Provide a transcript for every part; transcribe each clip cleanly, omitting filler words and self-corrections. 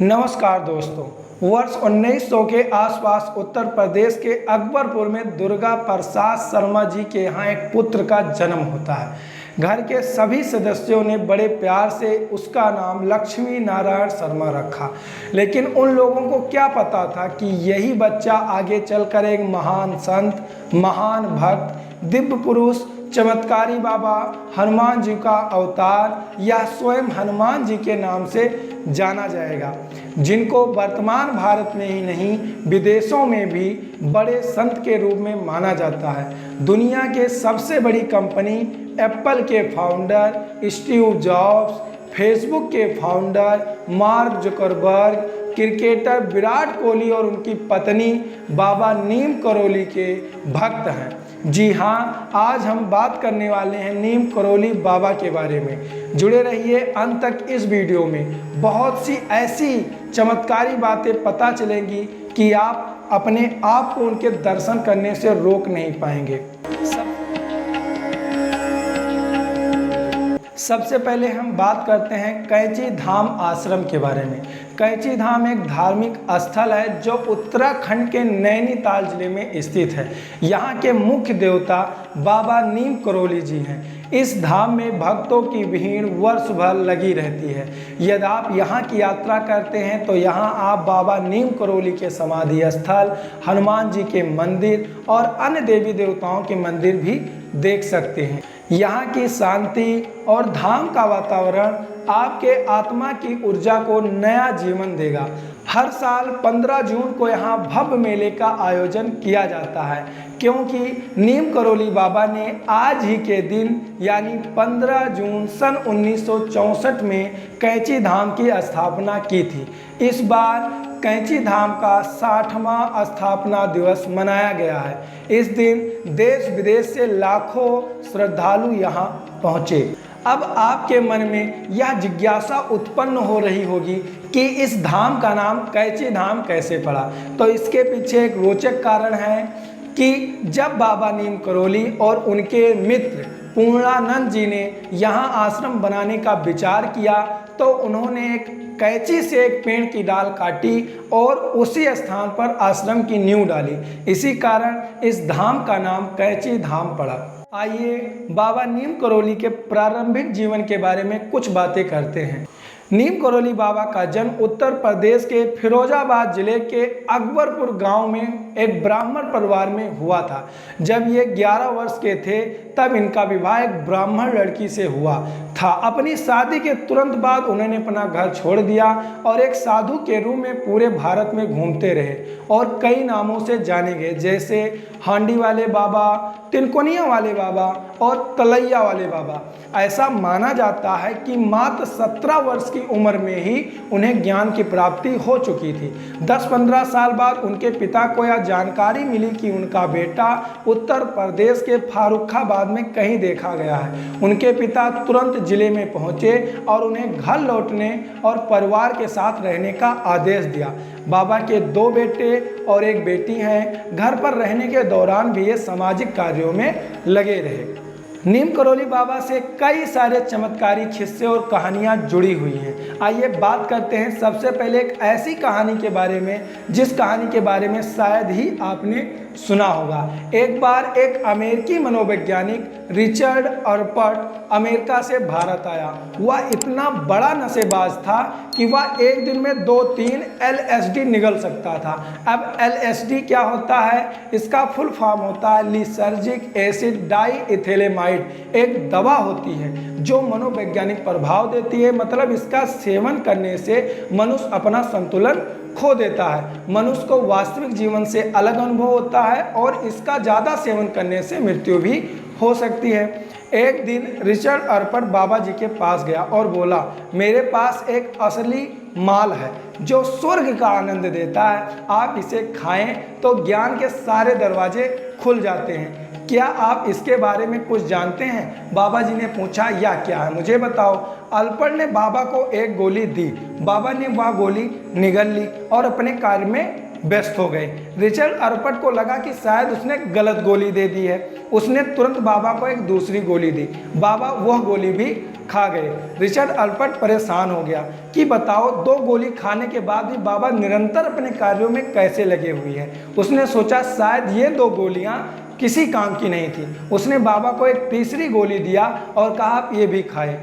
नमस्कार दोस्तों। वर्ष 1900 के आसपास उत्तर प्रदेश के अकबरपुर में दुर्गा प्रसाद शर्मा जी के यहाँ एक पुत्र का जन्म होता है। घर के सभी सदस्यों ने बड़े प्यार से उसका नाम लक्ष्मी नारायण शर्मा रखा, लेकिन उन लोगों को क्या पता था कि यही बच्चा आगे चलकर एक महान संत, महान भक्त, दिव्य पुरुष, चमत्कारी बाबा, हनुमान जी का अवतार या स्वयं हनुमान जी के नाम से जाना जाएगा, जिनको वर्तमान भारत में ही नहीं विदेशों में भी बड़े संत के रूप में माना जाता है। दुनिया के सबसे बड़ी कंपनी एप्पल के फाउंडर स्टीव जॉब्स, फेसबुक के founder mark Zuckerberg, cricketer Virat Kohli और उनकी पत्नी बाबा नीम करोली के भक्त हैं। जी हाँ, आज हम बात करने वाले हैं नीम करोली बाबा के बारे में। जुड़े रहिए अंत तक। इस वीडियो में बहुत सी ऐसी चमत्कारी बातें पता चलेंगी कि आप अपने आप को उनके दर्शन करने से रोक नहीं पाएंगे। सबसे पहले हम बात करते हैं कैंची धाम आश्रम के बारे में। कैंची धाम एक धार्मिक स्थल है जो उत्तराखंड के नैनीताल जिले में स्थित है। यहाँ के मुख्य देवता बाबा नीम करोली जी हैं। इस धाम में भक्तों की भीड़ वर्ष भर लगी रहती है। यदि आप यहाँ की यात्रा करते हैं तो यहाँ आप बाबा नीम करोली के समाधि स्थल, हनुमान जी के मंदिर और अन्य देवी देवताओं के मंदिर भी देख सकते हैं। यहाँ की शांति और धाम का वातावरण आपके आत्मा की ऊर्जा को नया जीवन देगा। हर साल 15 जून को यहाँ भव्य मेले का आयोजन किया जाता है, क्योंकि नीम करोली बाबा ने आज ही के दिन यानी 15 जून सन 1964 में कैंची धाम की स्थापना की थी। इस बार कैंची धाम का 60वां स्थापना दिवस मनाया गया है। इस दिन देश विदेश से लाखों श्रद्धालु यहाँ पहुँचे। अब आपके मन में यह जिज्ञासा उत्पन्न हो रही होगी कि इस धाम का नाम कैंची धाम कैसे पड़ा। तो इसके पीछे एक रोचक कारण है कि जब बाबा नीम करोली और उनके मित्र पूर्णानंद जी ने यहाँ आश्रम बनाने का विचार किया तो उन्होंने एक कैंची से एक पेड़ की डाल काटी और उसी स्थान पर आश्रम की नींव डाली। इसी कारण इस धाम का नाम कैंची धाम पड़ा। आइए बाबा नीम करोली के प्रारंभिक जीवन के बारे में कुछ बातें करते हैं। नीम करोली बाबा का जन्म उत्तर प्रदेश के फिरोजाबाद जिले के अकबरपुर गांव में एक ब्राह्मण परिवार में हुआ था। जब ये 11 वर्ष के थे तब इनका विवाह एक ब्राह्मण लड़की से हुआ था। अपनी शादी के तुरंत बाद उन्होंने अपना घर छोड़ दिया और एक साधु के रूप में पूरे भारत में घूमते रहे और कई नामों से जाने गए, जैसे हांडी वाले बाबा, तिनकोनिया वाले बाबा और तलैया वाले बाबा। ऐसा माना जाता है कि मात्र 17 वर्ष की उम्र में ही उन्हें ज्ञान की प्राप्ति हो चुकी थी। 10-15 साल बाद उनके पिता को यह जानकारी मिली कि उनका बेटा उत्तर प्रदेश के फारुखाबाद में कहीं देखा गया है। उनके पिता तुरंत जिले में पहुंचे और उन्हें घर लौटने और परिवार के साथ रहने का आदेश दिया। बाबा के 2 बेटे और एक बेटी हैं। घर पर रहने के दौरान भी ये सामाजिक कार्यों में लगे रहे। नीम करोली बाबा से कई सारे चमत्कारी किस्से और कहानियाँ जुड़ी हुई हैं। आइए बात करते हैं सबसे पहले एक ऐसी कहानी के बारे में जिस कहानी के बारे में शायद ही आपने सुना होगा। एक बार एक अमेरिकी मनोवैज्ञानिक रिचर्ड अर्पर्ट अमेरिका से भारत आया। वह इतना बड़ा नशेबाज था कि वह एक दिन में 2-3 LSD निगल सकता था। अब LSD क्या होता है? इसका फुल फॉर्म होता है लिसर्जिक एसिड डाइइथैलेमाइड। एक दवा होती है जो मनोवैज्ञानिक प्रभाव देती है। मतलब इसका सेवन करने से मनुष्य अपना संतुलन खो देता है। मनुष्य को वास्तविक जीवन से अलग अनुभव होता है और इसका ज़्यादा सेवन करने से मृत्यु भी हो सकती है। एक दिन रिचर्ड अर्पर्ट बाबा जी के पास गया और बोला, मेरे पास एक असली माल है जो स्वर्ग का आनंद देता है। आप इसे खाएं तो ज्ञान के सारे दरवाजे खुल जाते हैं। क्या आप इसके बारे में कुछ जानते हैं? बाबा जी ने पूछा, यह क्या है, मुझे बताओ। अर्पर्ट ने बाबा को एक गोली दी। बाबा ने वह गोली निगल ली और अपने कार्य में व्यस्त हो गए। रिचर्ड अर्पर्ट को लगा कि शायद उसने गलत गोली दे दी है। उसने तुरंत बाबा को एक दूसरी गोली दी। बाबा वह गोली भी खा गए। रिचर्ड अल्पर्ट परेशान हो गया कि बताओ 2 गोली खाने के बाद भी बाबा निरंतर अपने कार्यों में कैसे लगे हुए हैं। उसने सोचा शायद ये 2 गोलियां किसी काम की नहीं थी। उसने बाबा को एक तीसरी गोली दिया और कहा आप ये भी खाए।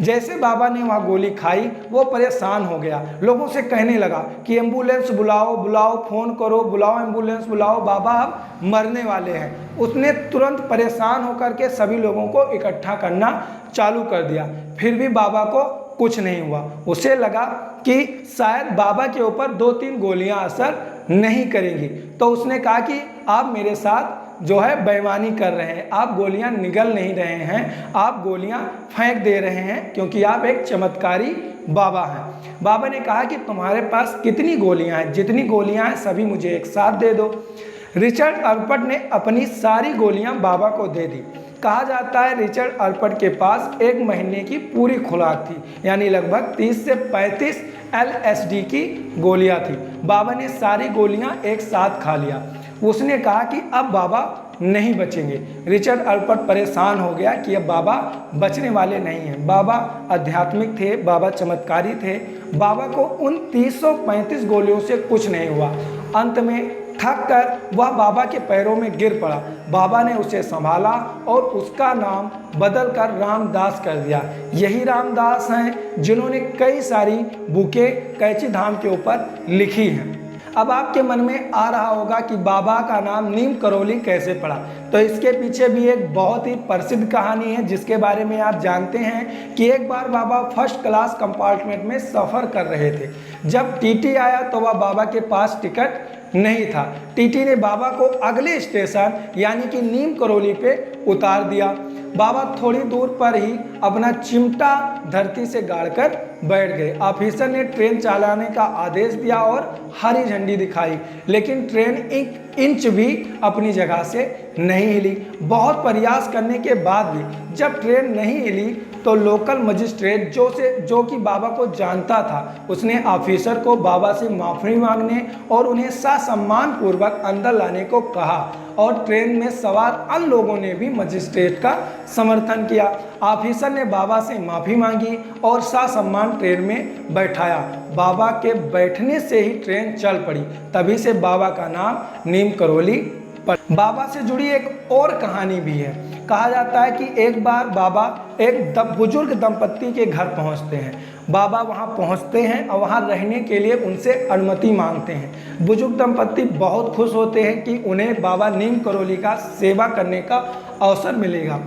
जैसे बाबा ने वहाँ गोली खाई वो परेशान हो गया, लोगों से कहने लगा कि एम्बुलेंस बुलाओ बुलाओ, फ़ोन करो, बुलाओ एम्बुलेंस बुलाओ, बाबा अब मरने वाले हैं। उसने तुरंत परेशान होकर के सभी लोगों को इकट्ठा करना चालू कर दिया, फिर भी बाबा को कुछ नहीं हुआ। उसे लगा कि शायद बाबा के ऊपर 2-3 गोलियां असर नहीं करेंगी, तो उसने कहा कि आप मेरे साथ जो है बेईमानी कर रहे हैं, आप गोलियां निगल नहीं रहे हैं, आप गोलियां फेंक दे रहे हैं क्योंकि आप एक चमत्कारी बाबा हैं। बाबा ने कहा कि तुम्हारे पास कितनी गोलियां हैं, जितनी गोलियां हैं सभी मुझे एक साथ दे दो। रिचर्ड अल्पर्ट ने अपनी सारी गोलियां बाबा को दे दी। कहा जाता है रिचर्ड अल्पर्ट के पास 1 महीने की पूरी खुराक थी, यानी लगभग 30 से 35 LSD की गोलियां थी। बाबा ने सारी गोलियां एक साथ खा लिया। उसने कहा कि अब बाबा नहीं बचेंगे। रिचर्ड अल्पर्ट परेशान हो गया कि अब बाबा बचने वाले नहीं हैं। बाबा आध्यात्मिक थे, बाबा चमत्कारी थे, बाबा को उन 335 गोलियों से कुछ नहीं हुआ। अंत में थक कर वह बाबा के पैरों में गिर पड़ा। बाबा ने उसे संभाला और उसका नाम बदल कर रामदास कर दिया। यही रामदास हैं जिन्होंने कई सारी बुकें कैची धाम के ऊपर लिखी हैं। अब आपके मन में आ रहा होगा कि बाबा का नाम नीम करौली कैसे पड़ा, तो इसके पीछे भी एक बहुत ही प्रसिद्ध कहानी है जिसके बारे में आप जानते हैं कि एक बार बाबा फर्स्ट क्लास कंपार्टमेंट में सफ़र कर रहे थे। जब टीटी आया तो वह बाबा के पास टिकट नहीं था। टीटी ने बाबा को अगले स्टेशन यानी कि नीम करौली पे उतार दिया। बाबा थोड़ी दूर पर ही अपना चिमटा धरती से गाड़कर बैठ गए। ऑफिसर ने ट्रेन चलाने का आदेश दिया और हरी झंडी दिखाई, लेकिन ट्रेन 1 इंच भी अपनी जगह से नहीं हिली। बहुत प्रयास करने के बाद भी जब ट्रेन नहीं हिली तो लोकल मजिस्ट्रेट जो कि बाबा को जानता था, उसने ऑफिसर को बाबा से माफ़ी मांगने और उन्हें ससम्मान पूर्वक अंदर लाने को कहा और ट्रेन में सवार अन्य लोगों ने भी मजिस्ट्रेट का समर्थन किया। ऑफिसर ने बाबा से माफ़ी मांगी और ससम्मान ट्रेन में बैठाया। बाबा के बैठने से ही ट्रेन चल पड़ी। तभी से बाबा का नाम नीम करौली। बाबा से जुड़ी एक और कहानी भी है। कहा जाता है कि एक बार बाबा एक बुजुर्ग दंपत्ति के घर पहुंचते हैं। बाबा वहां पहुंचते हैं और वहां रहने के लिए उनसे अनुमति मांगते हैं। बुजुर्ग दंपत्ति बहुत खुश होते हैं कि उन्हें बाबा नीम करौली का सेवा करने का अवसर मिलेगा।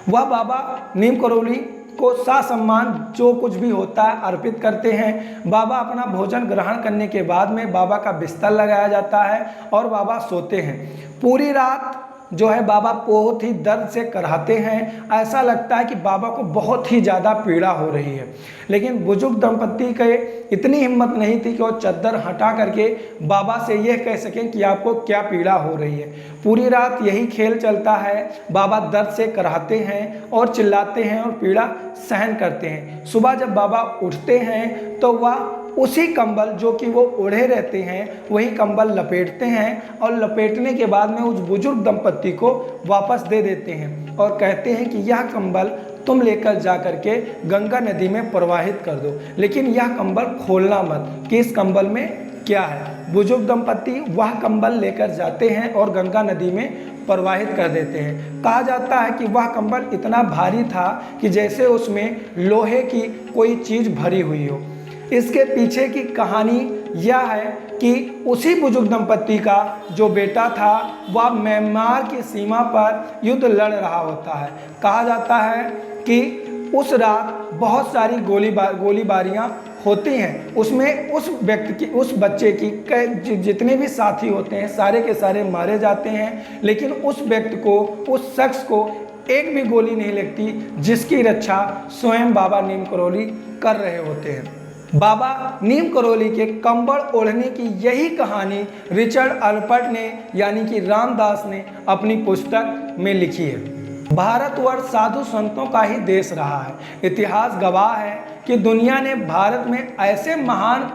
वह बाबा नीम करौली को ससम्मान जो कुछ भी होता है अर्पित करते हैं। बाबा अपना भोजन ग्रहण करने के बाद में बाबा का बिस्तर लगाया जाता है और बाबा सोते हैं। पूरी रात जो है बाबा बहुत ही दर्द से कराहते हैं। ऐसा लगता है कि बाबा को बहुत ही ज़्यादा पीड़ा हो रही है, लेकिन बुजुर्ग दंपत्ति के इतनी हिम्मत नहीं थी कि वो चद्दर हटा करके बाबा से यह कह सकें कि आपको क्या पीड़ा हो रही है। पूरी रात यही खेल चलता है। बाबा दर्द से कराहते हैं और चिल्लाते हैं और पीड़ा सहन करते हैं। सुबह जब बाबा उठते हैं तो वह उसी कंबल जो कि वो ओढ़े रहते हैं वही कंबल लपेटते हैं और लपेटने के बाद में उस बुजुर्ग दंपत्ति को वापस दे देते हैं और कहते हैं कि यह कंबल तुम लेकर जा करके गंगा नदी में प्रवाहित कर दो, लेकिन यह कंबल खोलना मत कि इस कंबल में क्या है। बुजुर्ग दंपत्ति वह कंबल लेकर जाते हैं और गंगा नदी में प्रवाहित कर देते हैं। कहा जाता है कि वह कंबल इतना भारी था कि जैसे उसमें लोहे की कोई चीज़ भरी हुई हो। इसके पीछे की कहानी यह है कि उसी बुजुर्ग दंपत्ति का जो बेटा था वह म्यांमार की सीमा पर युद्ध लड़ रहा होता है। कहा जाता है कि उस रात बहुत सारी गोलीबारियां होती हैं। उसमें उस व्यक्ति की, उस बच्चे की जितने भी साथी होते हैं सारे के सारे मारे जाते हैं, लेकिन उस व्यक्ति को, उस शख्स को एक भी गोली नहीं लगती जिसकी रक्षा स्वयं बाबा नीम करौली कर रहे होते हैं। बाबा नीम करौली के कंबल ओढ़ने की यही कहानी रिचर्ड अल्पर्ट ने यानी कि रामदास ने अपनी पुस्तक में लिखी है। भारतवर्ष साधु संतों का ही देश रहा है। इतिहास गवाह है कि दुनिया ने भारत में ऐसे महान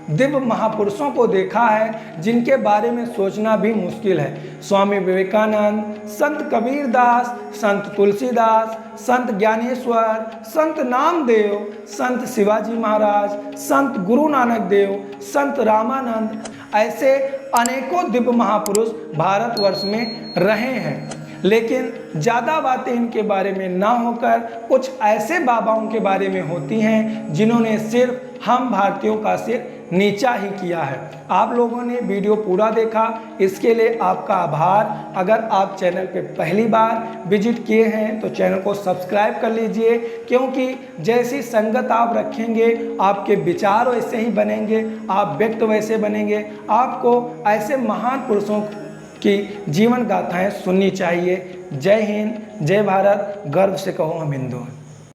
दिव्य महापुरुषों को देखा है जिनके बारे में सोचना भी मुश्किल है। स्वामी विवेकानंद, संत कबीरदास, संत तुलसीदास, संत ज्ञानेश्वर, संत नामदेव, संत शिवाजी महाराज, संत गुरु नानक देव, संत रामानंद, ऐसे अनेकों दिव्य महापुरुष भारतवर्ष में रहे हैं। लेकिन ज़्यादा बातें इनके बारे में ना होकर कुछ ऐसे बाबाओं के बारे में होती हैं जिन्होंने सिर्फ हम भारतीयों का सिर नीचा ही किया है। आप लोगों ने वीडियो पूरा देखा, इसके लिए आपका आभार। अगर आप चैनल पे पहली बार विजिट किए हैं तो चैनल को सब्सक्राइब कर लीजिए, क्योंकि जैसी संगत आप रखेंगे आपके विचार वैसे ही बनेंगे, आप व्यक्ति वैसे बनेंगे। आपको ऐसे महान पुरुषों की जीवन गाथाएं सुननी चाहिए। जय हिंद, जय भारत, गर्व से कहो हम हिंदू हैं।